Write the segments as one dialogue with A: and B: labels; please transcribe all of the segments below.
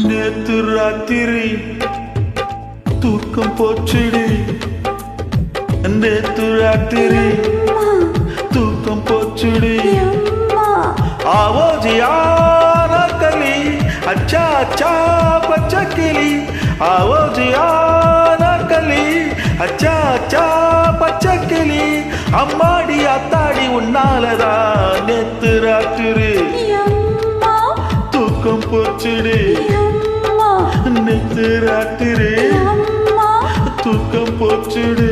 A: நேத்து ராத்திரி தூக்கம் போச்சுடி, நேத்து ராத்திரி தூக்கம் போச்சுடி. ஆவோஜியான கலி அச்சா அச்சா பச்சக்கிளி, ஆவோஜியான கலி அச்சா அச்சா பச்சக்கிளி. அம்மாடி அத்தாடி உன்னாலதா நேத்து ராத்திரி தூக்கம் போச்சுடி, நேத்து ராத்திரி தூக்கம் போச்சுடி.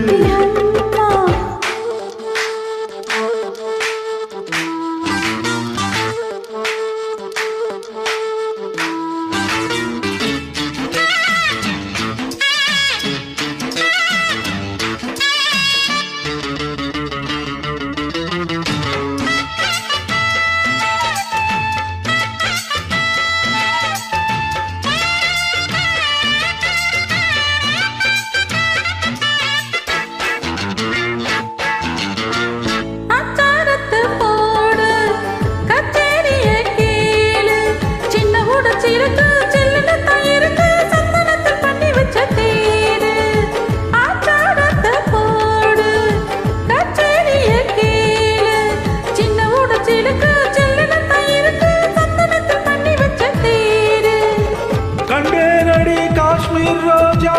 A: ரோஜா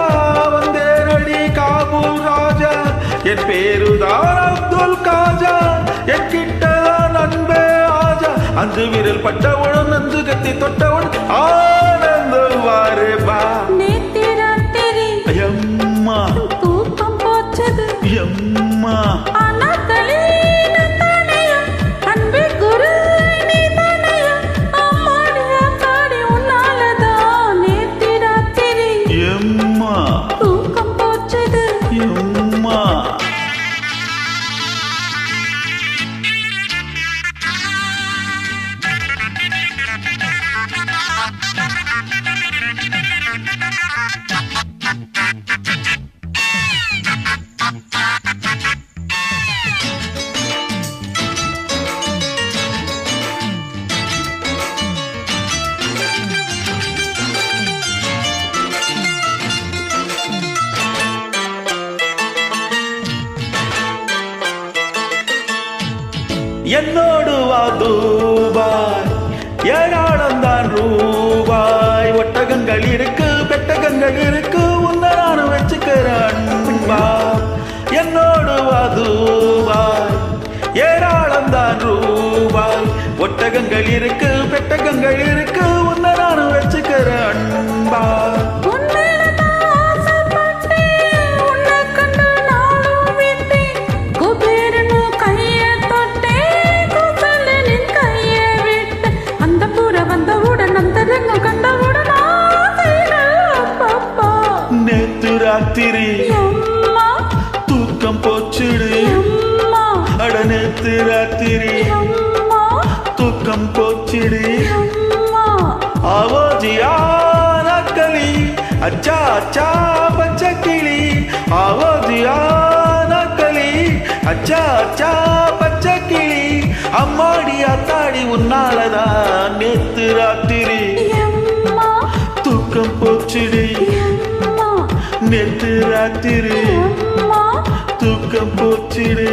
A: வந்தேனடி காபூல் ராஜா, என் பேருதான் அப்துல் காஜா, என் கிட்டதான் அன்பே ஆஜா. அஞ்சு விரல் பட்டவுடன் நஞ்சு கத்தி தொட்டவுடன் ஆனந்தம் வாரேபா. எம்மா
B: தூக்கம் போச்சது
A: எம்மா என்னோடு வா தூபாய், ஏராளம்தான் ரூபாய். ஒட்டகங்கள் இருக்கு பெட்டகங்கள் இருக்கு, உன்னை நானும் வச்சுக்கிறேன். என்னோடு வா தூபாய், ஏராளம்தான் ரூபாய். ஒட்டகங்கள் இருக்கு பெட்டகங்கள் இருக்கு, உன்னை நானும் வச்சுக்கிறேன். நேத்து ராத்திரி தூக்கம் போச்சுடி, அட நேத்து ராத்திரி தூக்கம் போச்சுடி. ஆவோஜியான கலி அச்சா அச்சா பச்சக்கிளி, ஆவோஜியான கலி அச்சா அச்சா பச்சக்கிளி. அம்மாடி அத்தாடி உன்னாலதான் நேத்து ராத்திரி தூக்கம் போச்சுடி, நேத்து ராத்திரி தூக்கம் போச்சுடி.